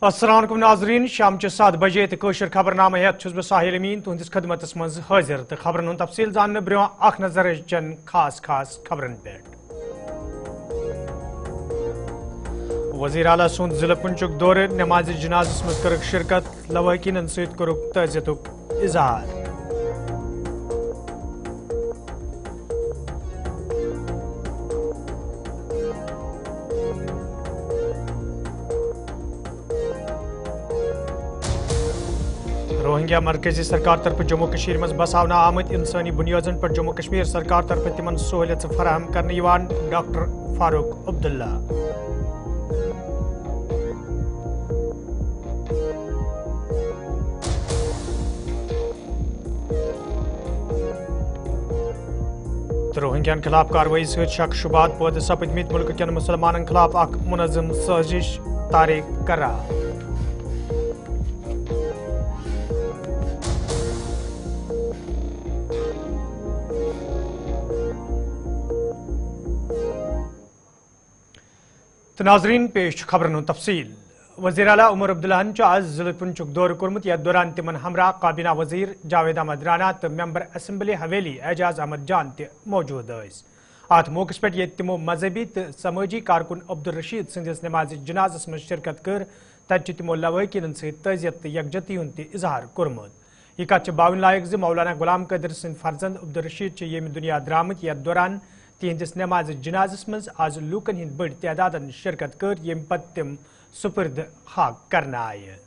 अस्सलाम वालेकुम नाज़रीन, शाम 7 बजे कशर खबरनामा हेत छुस बह साहिल अमीन तुहंदिस खदमतस मज हाजिर तो खबरन हुंद तफसील जानने ब्रोह अख नजर चन खास खबरन पे। वज़ीर आला सुंद जिला पुंछुक दौरे नमाज जनाज़स मज करक शिरकत, लवाकिनन सत कोरुक तज़ियतुक इजहार। रोहिंग्या मरकजी सरकार तरफ जम्मू कश्मीर मज बसावना आमद इंसानी बुनियादन पर जम्मू कश्मीर सरकार तरफ तिमन सहूलियत फराहम करने यवान डॉक्टर फारूक अब्दुल्ला। रोहिंग्यान खिलाफ कार्रवाई सहित शक शुबात पौध सपदमित मुल्क के मुसलमानन खिलाफ अख मुनज़्ज़म साजिश तारीख करार। तो नाजरीन पेश खबरन तफसील। वज़ीर आला उमर अब्दुल्ला आज जिले पुंछुक दौर कोर्मुत यथ दौरान तिमन हमरा काबीना वज़ीर जावेद अहमद राना तो मेंबर असम्बली हवेली एजाज अहमद जान त मौजूद अत मौके पे तिमो मजहबी तो समाजी कारकुन अब्दुल रशीद सदिस नमाज जनाजस मज शिरकत कर तत तिमो लवाकिन तज़ियत तो यकजहती हुंद इजहार कोर्मुत। यह कत बावन लायक मौलाना गुलाम कदर सिंद फर्जंद अब्दुल रशीद येम दुनिया द्रामत यथ दौरान तिहंदिस नमाज जनाजस मज आज लूकन हिंद बड़ तादादन शिरकत कर येम पत तिम सुपुर्द खाक करना आय।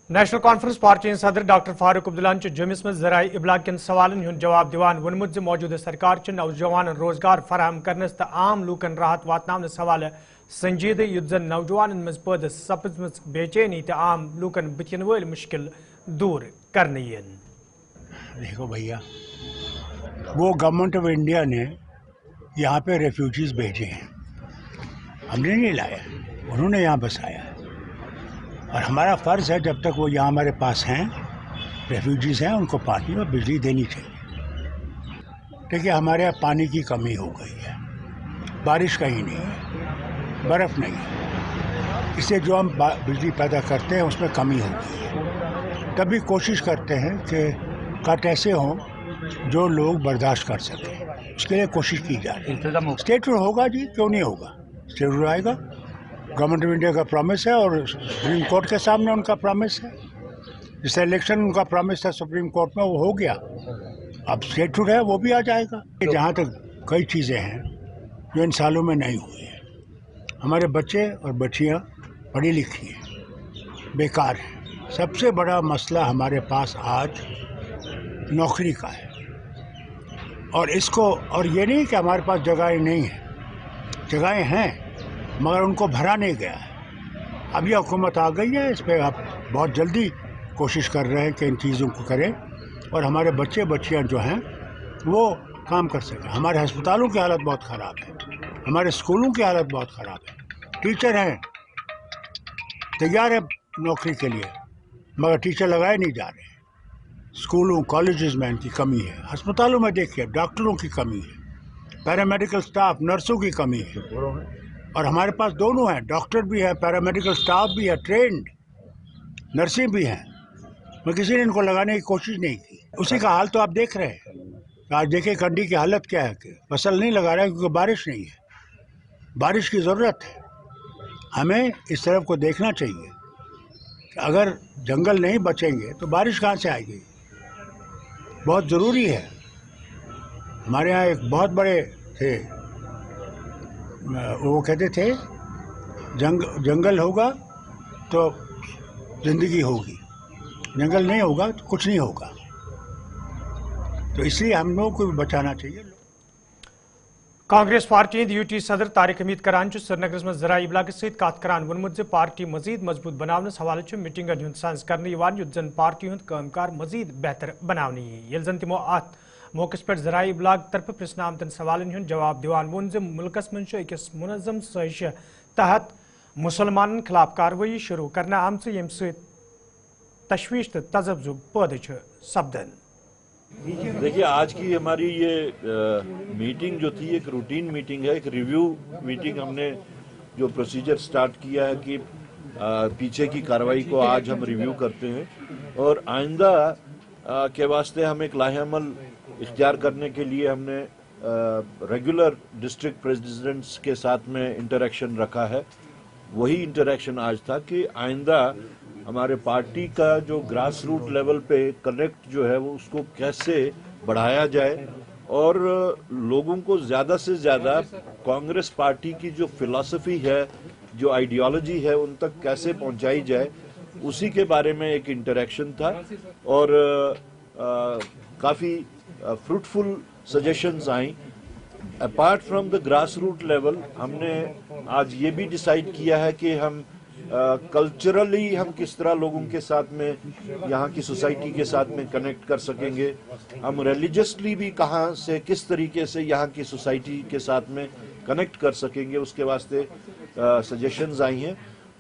नेशनल कॉन्फ्रेंस पार्टी सदर डॉक्टर फारूक अब्दुल्ला जमिस में जराए इबलाग के सवालन हुंद जवाब दिवान वोनमुत मौजूदा सरकार नौजवान रोजगार फराहम करनस तो आम लूकन राहत वातनावनस हवाले संजीद युद्ध जन नौजवान मज पद सपजमच बेचैनी तो आम लूकन बथिन वल मुश्किल दूर करने। देखो भैया, वो गवर्नमेंट ऑफ इंडिया ने यहाँ पे रेफ्यूजीज भेजे हैं, हमने नहीं लाया, उन्होंने यहाँ बसाया और हमारा फ़र्ज़ है जब तक वो यहाँ हमारे पास हैं, रेफ्यूजीज़ हैं, उनको पानी और बिजली देनी चाहिए। देखिए, हमारे यहाँ पानी की कमी हो गई है, बारिश कहीं नहीं है, बर्फ़ नहीं है, इससे जो हम बिजली पैदा करते हैं उसमें कमी हो गई है। तभी कोशिश करते हैं कि कट ऐसे हों जो लोग बर्दाश्त कर सकें, उसके लिए कोशिश की जा रही है। स्टेट होगा जी, क्यों नहीं होगा, स्टेट आएगा, गवर्नमेंट ऑफ इंडिया का प्रॉमिस है और सुप्रीम कोर्ट के सामने उनका प्रॉमिस है। जिस इलेक्शन उनका प्रॉमिस था सुप्रीम कोर्ट में वो हो गया, अब स्टेटहुड है वो भी आ जाएगा। जहाँ तक कई चीज़ें हैं जो इन सालों में नहीं हुई हैं, हमारे बच्चे और बच्चियाँ पढ़ी लिखी हैं, बेकार हैं। सबसे बड़ा मसला हमारे पास आज नौकरी का है और इसको, और ये नहीं कि हमारे पास जगहें नहीं हैं, जगहें हैं मगर उनको भरा नहीं गया है। अब ये हुकूमत आ गई है, इस पर आप बहुत जल्दी कोशिश कर रहे हैं कि इन चीज़ों को करें और हमारे बच्चे बच्चियां जो हैं वो काम कर सकें। हमारे अस्पतालों की हालत बहुत ख़राब है, हमारे स्कूलों की हालत बहुत ख़राब है। टीचर हैं, तैयार है नौकरी के लिए, मगर टीचर लगाए नहीं जा रहे हैं। स्कूलों कॉलेजेस में इनकी कमी है, अस्पतालों में देखिए डॉक्टरों की कमी है, पैरामेडिकल स्टाफ नर्सों की कमी है और हमारे पास दोनों हैं, डॉक्टर भी है, पैरामेडिकल स्टाफ भी है, ट्रेंड नर्सें भी हैं, मगर किसी ने इनको लगाने की कोशिश नहीं की। उसी का हाल तो आप देख रहे हैं। आज देखिए कंडी की हालत क्या है कि फसल नहीं लगा रहा है क्योंकि बारिश नहीं है, बारिश की ज़रूरत है। हमें इस तरफ को देखना चाहिए कि अगर जंगल नहीं बचेंगे तो बारिश कहाँ से आएगी, बहुत ज़रूरी है। हमारे यहाँ एक बहुत बड़े थे, वो कहते थे जंगल होगा तो ज़िंदगी होगी, जंगल नहीं होगा तो कुछ नहीं होगा, तो इसलिए हम लोगों को भी बचाना चाहिए। कांग्रेस पार्टी यूटी सदर तारिक हमीद करान श्रीनगर में जरा इबलाग सत कत करान वोनमुत पार्टी मजीद मजबूत बनावनस हवाले मीटिंगन हुंद सांस करने युद्ध जन पार्टी हुंद कामकार मजीद बेहतर बनावनी ये जन तिमो अत मौके पे जरा इबलाग तरफ प्रश्न आमतन सवालन हुंद जवाब दिवान वोन मुल्कस मं अकिस मुनज़्ज़म साजिश तहत मुसलमान खिलाफ कार्रवाई शुरू करना आम यम तशवीश तो तजब्जुब पैदा सपदन। देखिए, आज की हमारी ये मीटिंग जो थी एक रूटीन मीटिंग है, एक रिव्यू मीटिंग। हमने जो प्रोसीजर स्टार्ट किया है कि पीछे की कार्रवाई को आज हम रिव्यू करते हैं और आइंदा के वास्ते हम एक लाहेअमल इख्तियार करने के लिए हमने रेगुलर डिस्ट्रिक्ट प्रेसिडेंट्स के साथ में इंटरेक्शन रखा है। वही इंटरेक्शन आज था कि आइंदा हमारे पार्टी का जो ग्रास रूट लेवल पे कनेक्ट जो है वो उसको कैसे बढ़ाया जाए और लोगों को ज़्यादा से ज़्यादा कांग्रेस पार्टी की जो फिलॉसफी है, जो आइडियोलॉजी है, उन तक कैसे पहुंचाई जाए, उसी के बारे में एक इंटरेक्शन था और काफ़ी फ्रूटफुल सजेशंस आई। Apart from the grass root level हमने आज ये भी डिसाइड किया है कि हम कल्चरली हम किस तरह लोगों के साथ में, यहाँ की सोसाइटी के साथ में कनेक्ट कर सकेंगे, हम रिलीजियसली भी कहाँ से किस तरीके से यहाँ की सोसाइटी के साथ में कनेक्ट कर सकेंगे, उसके वास्ते सजेशंस आई हैं।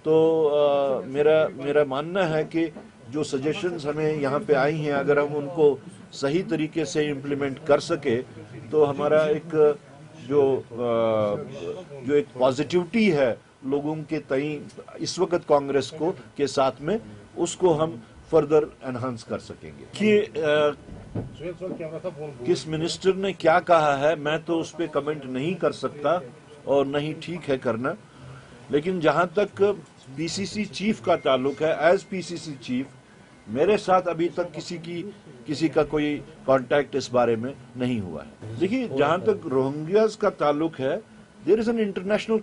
तो मेरा मानना है कि जो सजेशंस हमें यहाँ पे आई हैं, अगर हम उनको सही तरीके से इम्प्लीमेंट कर सके तो हमारा एक जो एक पॉजिटिविटी है लोगों के तई इस वक्त कांग्रेस को के साथ में, उसको हम फर्दर एनहांस कर सकेंगे। कि किस मिनिस्टर ने क्या कहा है मैं तो उस पर कमेंट नहीं कर सकता और नहीं ठीक है करना, लेकिन जहां तक पीसीसी चीफ का ताल्लुक है, एज पीसीसी चीफ मेरे साथ अभी तक किसी का कोई कांटेक्ट इस बारे में नहीं हुआ है। देखिए, जहां तक रोहिंग्यास का ताल्लुक है, there is an international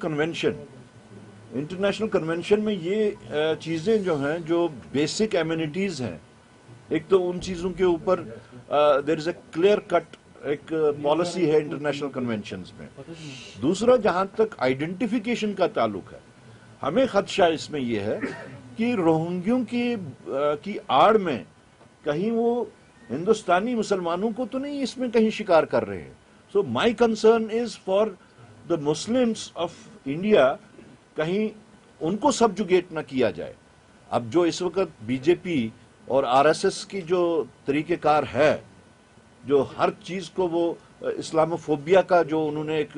convention में ये चीजें जो हैं, जो बेसिक एमिनिटीज हैं, एक तो उन चीजों के ऊपर there is a clear cut एक पॉलिसी है इंटरनेशनल कन्वेंशंस में। दूसरा, जहां तक आइडेंटिफिकेशन का ताल्लुक है, हमें खदशा इसमें यह है कि रोहिंग्यों की आड़ में कहीं वो हिंदुस्तानी मुसलमानों को तो नहीं इसमें कहीं शिकार कर रहे हैं। So my concern is for the Muslims of India, कहीं उनको सब्जुगेट न किया जाए। अब जो इस वक्त बीजेपी और आरएसएस की जो तरीकेकार है, जो हर चीज को वो इस्लामोफोबिया का जो उन्होंने एक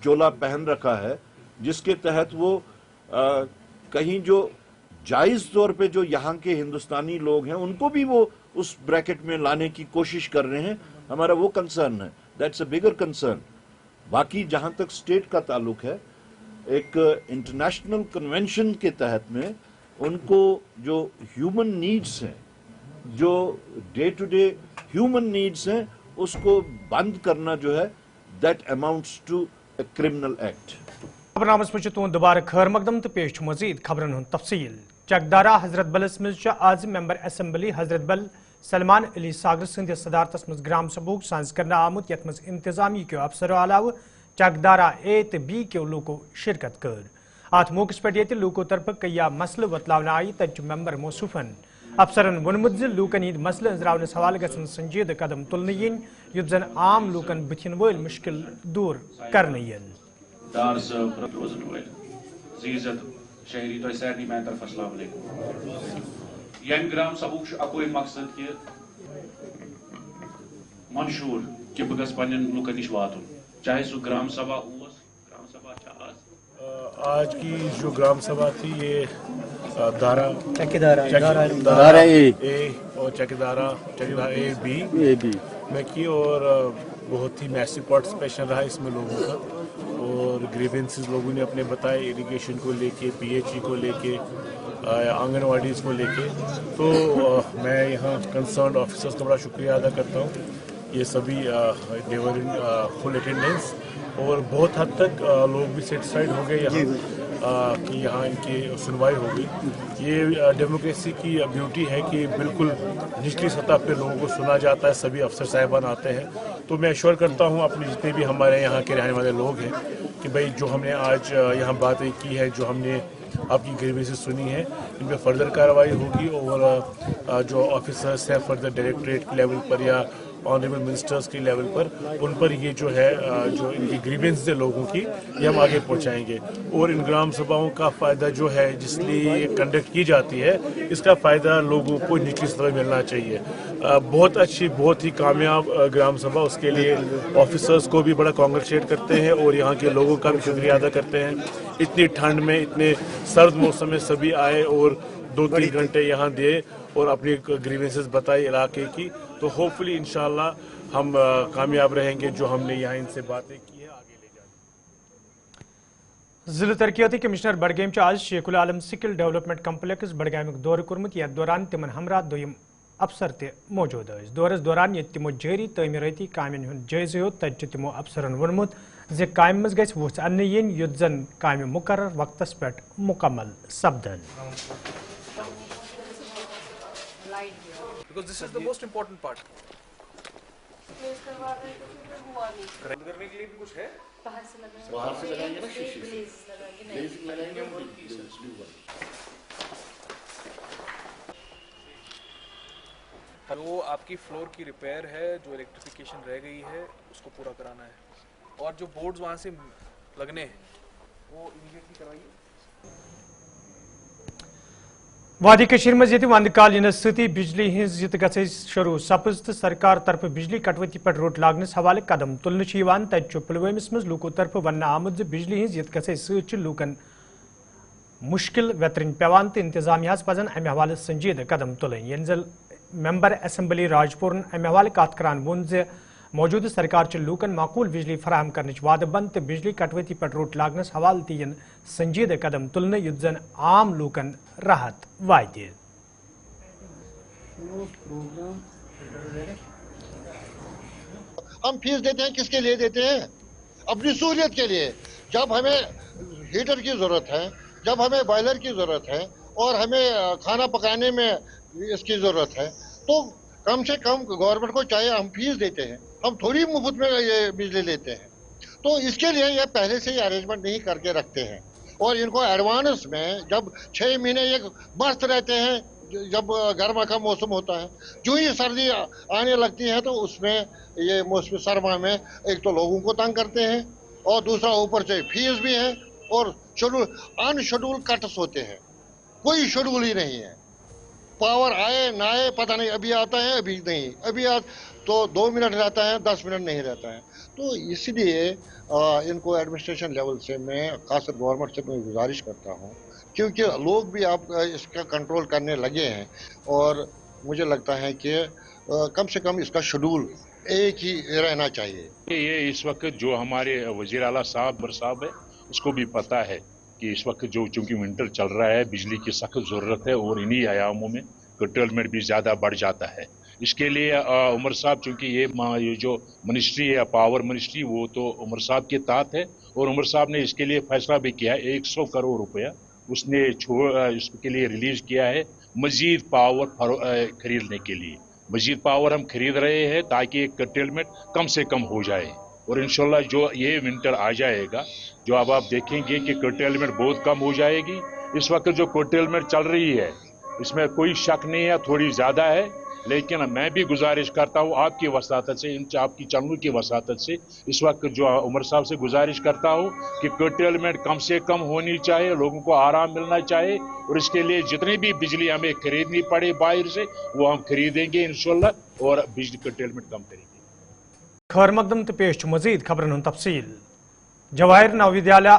चोला पहन रखा है, जिसके तहत वो कहीं जो जायज तौर पे जो यहाँ के हिंदुस्तानी लोग हैं उनको भी वो उस ब्रैकेट में लाने की कोशिश कर रहे हैं। हमारा वो कंसर्न है, दैट्स अ बिगर कंसर्न। बाकी जहां तक स्टेट का ताल्लुक है, एक इंटरनेशनल कन्वेंशन के तहत में उनको जो ह्यूमन नीड्स हैं, जो day to day human needs हैं, उसको बंद करना जो है, that amounts to a criminal act. खबरनामस पे तुम दोबारा खैर मकदम तो पेश मजीद खबरन हुन तफसील। चकदारा हजरत बलस मज आज मेंबर असम्बली हजरत बल सलमान अली सागर सद सदारत मज ग्राम सबूक सांस करना आमुत यथ मज इंतजामी के अफसरों अलाव चकदारा ए तो बी के लूको शिरकत कर। अत मौके पे ये लूको तरफ कया मसल वतलावन आई तच मेंबर मौसूफन अफसरन वोनमुत लूकन हंद मसल अंजरावनस हवाले गसन संजीद कदम तुलन यन युत जन आम लूकन बुथिन वल मुश्किल दूर करन यन। शहरी तो सारी मैं तरफ अस्सलाम वालेकुम। यम ग्राम सबूक अकोई मकसद कि मंशूर कि बह गन लुकन नश वातुन, चाहे सह ग्राम सभा ग्राम सभा आज की जो ग्राम सभा थी ये दारा ए और चकदारा ए बी में की, और बहुत ही मैसिव पार्टिसिपेशन रहा इसमें लोगों का, और ग्रीवेंसेस लोगों ने अपने बताए इरिगेशन को लेके, पीएचई को लेके, आंगनवाड़ीज़ को लेके। तो मैं यहाँ कंसर्न ऑफिसर्स का बड़ा शुक्रिया अदा करता हूँ। ये सभी देवर इन फुल अटेंडेंस, और बहुत हद तक लोग भी सेटिस्फाइड हो गए यहाँ कि यहाँ इनकी सुनवाई हो गई। ये डेमोक्रेसी की ब्यूटी है कि बिल्कुल निचली सतह पे लोगों को सुना जाता है, सभी अफसर साहिबान आते हैं। तो मैं एश्योर करता हूँ अपने जितने भी हमारे यहाँ के रहने वाले लोग हैं कि भाई जो हमने आज यहाँ बातें की है, जो हमने आपकी ग्रीवेंसेस सुनी है, इन पर फर्दर कार्रवाई होगी, और जो ऑफिसर्स हैं फर्दर डायरेक्टरेट लेवल पर या ऑनरेबल मिनिस्टर्स के लेवल पर उन पर ये जो है जो इनकी ग्रीवेंस है लोगों की, ये हम आगे पहुंचाएंगे। और इन ग्राम सभाओं का फ़ायदा जो है जिसलिए ये कंडक्ट की जाती है, इसका फ़ायदा लोगों को निचली सतह में मिलना चाहिए। बहुत अच्छी, बहुत ही कामयाब ग्राम सभा, उसके लिए ऑफिसर्स को भी बड़ा कॉन्ग्रेचुलेट करते हैं और यहाँ के लोगों का भी शुक्रिया अदा करते हैं। इतनी ठंड में, इतने सर्द मौसम में सभी आए और 2-3 घंटे यहाँ दिए और अपनी ग्रीवेंसेस बताई इलाके की। तो होपफुली इंशाल्लाह हम कामयाब रहेंगे जो हमने यहाँ इनसे बातें की है आगे ले जाएंगे। जिला तरक्याती कमिश्नर बडगाम आज शेखुल आलम स्किल डेवलपमेंट कम्प्लेक्स बडगाम दौर कोर्मुत, यथ दौरान तिमन हमरा दोयम अफसर ते मौजूद थे। दौरस दौरान ये तिमो जारी तमीराती कामन हुंद जायज़ हेत, तत तिमो अफसरन वोनमुत जे काम मज गछ वुछ अन्य यिन युत जन काम मुकर्रर वक्तस पे मुकम्मल सपदन। Because this is the most important part. करने के लिए भी कुछ है? बाहर से लगाएंगे ना शीशे से। लगाएंगे वो आपकी फ्लोर की रिपेयर है, जो इलेक्ट्रिफिकेशन रह गई है उसको पूरा कराना है, और जो बोर्ड्स वहाँ से लगने हैं वो इमीडिएटली करवाइए। वादी कशीर मज ये वंद काल इन सती बिजली हिंज ये गई शुरू सपज तो सरकार तरफ बिजली कटवती पे रोट लागनस हवाले कदम तुलने तत पुलवमस मज लूको तरफ वन आमुद बिजली हिंज ये गई सत लूकन मुश्किल वेतरन पेवान तो इंतजामिया पजन अमे हवाले संजीद कदम तुलन। ये जल मेंबर असम्बली राजपुरन अमे हवाले कत करान वोन जे मौजूद सरकार लूकन माकूल बिजली फराहम करने वाद बंद तो बिजली कटवती पे रोट लागनस हवाले तीन संजीद कदम तुलने युत जन आम लूकन राहत वायदे। हम फीस देते हैं, किसके लिए देते हैं? अपनी सहूलियत के लिए। जब हमें हीटर की जरूरत है, जब हमें बॉयलर की जरूरत है और हमें खाना पकाने में इसकी जरूरत है, तो कम से कम गवर्नमेंट को चाहिए, हम फीस देते हैं, हम थोड़ी मुफ्त में ये बिजली लेते हैं। तो इसके लिए ये पहले से ही अरेंजमेंट नहीं करके रखते हैं, और इनको एडवांस में जब 6 महीने ये मस्त रहते हैं, जब गर्मा का मौसम होता है, जो ही सर्दी आने लगती है तो उसमें ये मौसमी सरमा में एक तो लोगों को तंग करते हैं और दूसरा ऊपर से फीस भी है, और शेड्यूल अनशेड्यूल कट्स होते हैं, कोई शेड्यूल ही नहीं है। पावर आए ना आए पता नहीं, अभी आता है अभी नहीं, अभी तो 2 मिनट रहता है, 10 मिनट नहीं रहता है। तो इसलिए इनको एडमिनिस्ट्रेशन लेवल से मैं खासकर गवर्नमेंट से मैं गुजारिश करता हूँ, क्योंकि लोग भी आप इसका कंट्रोल करने लगे हैं, और मुझे लगता है कि कम से कम इसका शेड्यूल एक ही रहना चाहिए। ये इस वक्त जो हमारे वजीर आला साहब है, उसको भी पता है कि इस वक्त जो चूंकि विंटर चल रहा है, बिजली की सख्त ज़रूरत है और इन्हीं आयामों में कर्टेलमेंट भी ज़्यादा बढ़ जाता है। इसके लिए उमर साहब, चूंकि ये जो मिनिस्ट्री है पावर मिनिस्ट्री, वो तो उमर साहब के तहत है, और उमर साहब ने इसके लिए फैसला भी किया है। 100 करोड़ रुपया उसने इसके लिए रिलीज किया है मजीद पावर खरीदने के लिए। मजीद पावर हम खरीद रहे हैं ताकि कर्टेलमेंट कम से कम हो जाए, और इंशाल्लाह जो ये विंटर आ जाएगा, जो अब आप देखेंगे कि कर्टेलमेंट बहुत कम हो जाएगी। इस वक्त जो कर्टेलमेंट चल रही है इसमें कोई शक नहीं है, थोड़ी ज़्यादा है, लेकिन मैं भी गुजारिश करता हूँ आपकी वसातत से, आपकी चैनल की वसातत से, इस वक्त जो उमर साहब से गुजारिश करता हूँ कि कर्टेलमेंट कम से कम होनी चाहिए, लोगों को आराम मिलना चाहिए, और इसके लिए जितनी भी बिजली हमें खरीदनी पड़े बाहर से वो हम खरीदेंगे इंशाल्लाह, और बिजली कर्टेलमेंट कम करेंगे। खैर मकदम तो पेश मजीद खबरन तफसील। जवाहर नवविद्यालय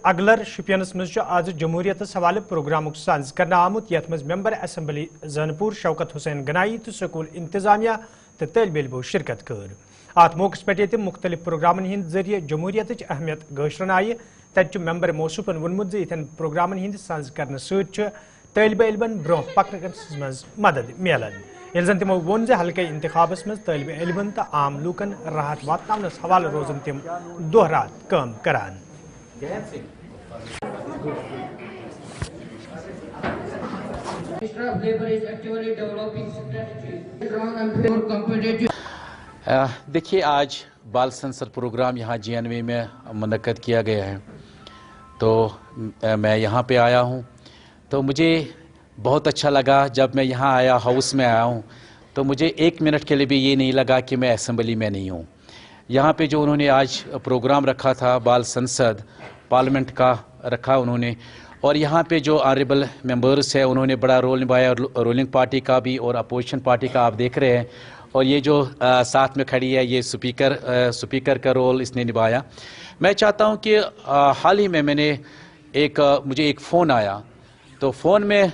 अगलर शुपियनस मज आज जमहूरियत हवाले प्रोग्राम साज करना आमुत, यथ मज मेंबर असम्बली जानपुर शौकत हुसैन गनाई तो स्कूल इंतजामिया तो तलब इल्मो शिरकत कर। अत मौके पे मुख्तलिफ प्रोग्रामन हिंद जरिए जमहूरियत अहमियत गशरन आय। तत मेंबर मौसूफन वोनमुत इथन प्रोग्रामन हिंद साज करने तलब इल्मन ब्रोह पकनस मज मदद मिलन। ये जन तमो वोन जे हल्के इंतखाबस मज तलब इल्मन तो आम लूकन राहत वातनावनस हवाले रोजन तम दोहरात काम करान। देखिए, आज बाल संसद प्रोग्राम यहाँ JNV में मुनक्कद किया गया है, तो मैं यहाँ पे आया हूँ, तो मुझे बहुत अच्छा लगा। जब मैं यहाँ आया, हाउस में आया हूँ, तो मुझे 1 मिनट के लिए भी ये नहीं लगा कि मैं असेंबली में नहीं हूँ। यहाँ पे जो उन्होंने आज प्रोग्राम रखा था बाल संसद पार्लियामेंट का रखा उन्होंने, और यहाँ पे जो ऑनरेबल मेंबर्स है उन्होंने बड़ा रोल निभाया, रूलिंग पार्टी का भी और अपोजिशन पार्टी का आप देख रहे हैं। और ये जो साथ में खड़ी है ये स्पीकर का रोल इसने निभाया। मैं चाहता हूँ कि हाल ही में मैंने मुझे एक फ़ोन आया, तो फ़ोन में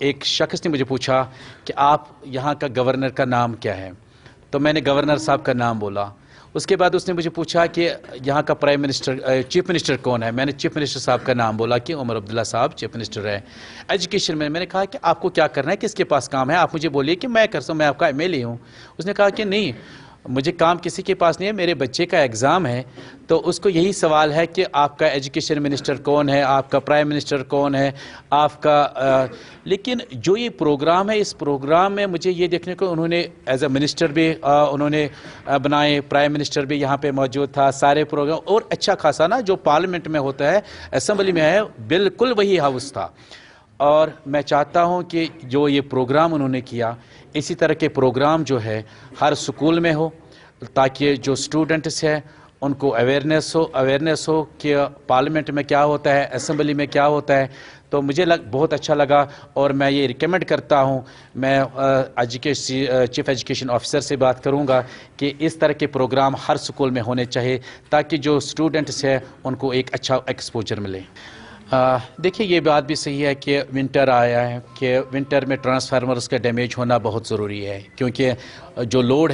एक शख्स ने मुझे पूछा कि आप यहाँ का गवर्नर का नाम क्या है, तो मैंने गवर्नर साहब का नाम बोला। उसके बाद उसने मुझे पूछा कि यहाँ का प्राइम मिनिस्टर चीफ मिनिस्टर कौन है, मैंने चीफ मिनिस्टर साहब का नाम बोला कि उमर अब्दुल्ला साहब चीफ मिनिस्टर है। एजुकेशन में मैंने कहा कि आपको क्या करना है, किसके पास काम है, आप मुझे बोलिए कि मैं कर सकूँ, मैं आपका MLA हूँ। उसने कहा कि नहीं, मुझे काम किसी के पास नहीं है, मेरे बच्चे का एग्ज़ाम है, तो उसको यही सवाल है कि आपका एजुकेशन मिनिस्टर कौन है, आपका प्राइम मिनिस्टर कौन है, आपका लेकिन जो ये प्रोग्राम है, इस प्रोग्राम में मुझे ये देखने को उन्होंने एज अ मिनिस्टर भी उन्होंने बनाए, प्राइम मिनिस्टर भी यहाँ पे मौजूद था, सारे प्रोग्राम और अच्छा खासा ना जो पार्लियामेंट में होता है, असेंबली में है, बिल्कुल वही हाउस था। और मैं चाहता हूँ कि जो ये प्रोग्राम उन्होंने किया, इसी तरह के प्रोग्राम जो है हर स्कूल में हो, ताकि जो स्टूडेंट्स हैं उनको अवेयरनेस हो कि पार्लियामेंट में क्या होता है, असेंबली में क्या होता है। तो मुझे बहुत अच्छा लगा और मैं ये रिकमेंड करता हूँ, मैं चीफ एजुकेशन ऑफिसर से बात करूँगा कि इस तरह के प्रोग्राम हर स्कूल में होने चाहिए, ताकि जो स्टूडेंट्स हैं उनको एक अच्छा एक्सपोजर मिले। देखिए ये बात भी सही है कि विंटर आया है, कि विंटर में ट्रांसफार्मर्स का डैमेज होना बहुत ज़रूरी है, क्योंकि जो लोड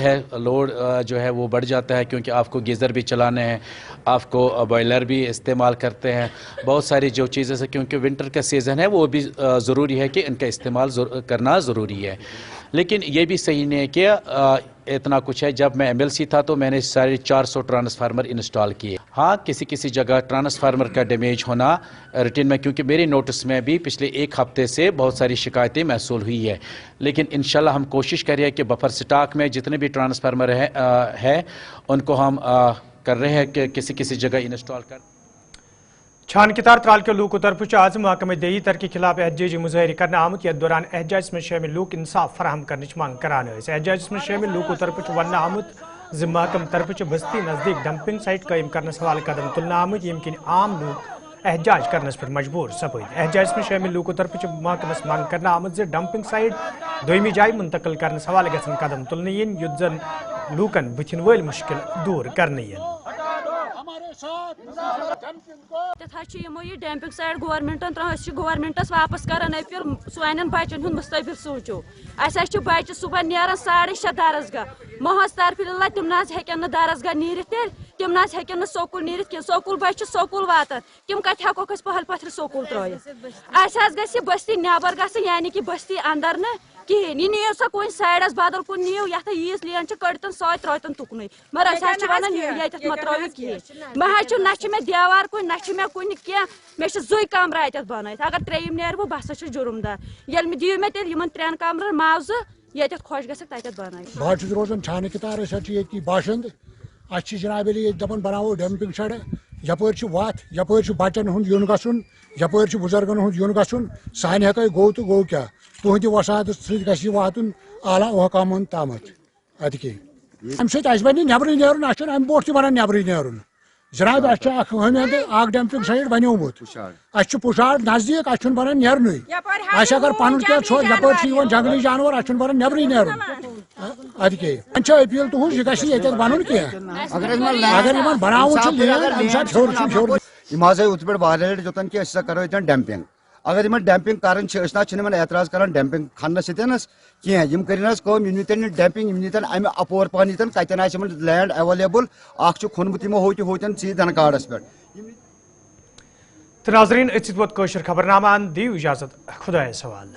जो है वो बढ़ जाता है, क्योंकि आपको गीज़र भी चलाने हैं, आपको बॉयलर भी इस्तेमाल करते हैं, बहुत सारी जो चीज़ें हैं, क्योंकि विंटर का सीज़न है वो भी ज़रूरी है कि इनका इस्तेमाल करना ज़रूरी है। लेकिन ये भी सही नहीं है कि इतना कुछ है। जब मैं MLC था तो मैंने 450 ट्रांसफार्मर इंस्टॉल किए। हाँ, किसी जगह ट्रांसफार्मर का डैमेज होना रूटीन में, क्योंकि मेरे नोटिस में भी पिछले 1 हफ्ते से बहुत सारी शिकायतें महसूल हुई है, लेकिन इंशाल्लाह हम कोशिश कर रहे हैं कि बफर स्टॉक में जितने भी ट्रांसफार्मर है उनको हम कर रहे हैं कि किसी जगह इंस्टॉल कर। छान कितार त्राल के लूक तरफ आज महकमे देई तर के खिलाफ एहतजाजी मुजाहरे करना आमद, यथ दौरान एहतजाज में शामिल लूक इंसाफ फराहम करने मांग करान। एहतजाज में शामिल लूक तरफ वन आमद महकम तरफ बस्ती नजदीक डंपिंग साइट कायम करने वाल कदम तुलना आमद, यमकिन आम लूक एहतजाज करने पर मजबूर सपद। एहतजाज में शामिल लूक तरफ महकमस मांग करना आमद डंपिंग साइट दोयमी जाय मुंतकिल करने वाल गसन कदम तुलने युद्ध जन लूकन बुथिन वल मुश्किल दूर करने। डैम्पिंग साइड गवर्नमेंटन गवर्नमेंटस वापस करान अपिर सान बचन हूं मुस्तबिल सोचो। अस बच्चे सुबह नीरान 6:30 दरसगाह महज तरफ तम हेकन दरसगाह नीरित तम हेकन स्कूल नीरित कह स्कूल बच्चे स्कूल वातान तम कत हेको पहल पथर स्कूल त्रित बस्ती नबर ग यानी कि बस्ती अंदर न कहें यह नीव सा कुन साइडस बदल कुन नीव ये ईस लेन कड़तन सौ त्रतन तुकन मगर वन ये मत त्रो कहें मे ना देवार कुन ना मे कुन कह मे जुई कमर अत बन अगर त्रेयम नेर बह बस जुर्मदार ये दिव मे तेल 3 कमर मुआवज ये खुश गत बन। बहुत रोजान छान कितार ये बाशिंद जनाब दपान बनावो डंपिंग साइड यपर वत यपर बचन हूं यून गुन यपर बुजुर्गन हूं यून गुन सान हेक गो तो गो क्या तुहद वसात सत वातन आला महकामन तामत अत अम सह नबर नेरन अम बोट वन नबर नेरन जनाब अख डंपिंग साइड बनोमुत पुशार नजदीक अ बन नेरन अगर पन यपर जंगली जानवर अ बन नबर नेरन अत अपील तुज यह बन कह अगर बनावन उत पे वाले लट जोतन कि करो डंपिंग अगर इन डंपिंग कर एतराज कर डंपिंग खन सतनस कह कर इन डंपिंग इन अमे अपोर पहन इन कतन लैंड अवेलेबल खुनमुत होत सी धनकार्डस पे। नाजरीन खबरनामा दी इजाजत खुदा सवाल।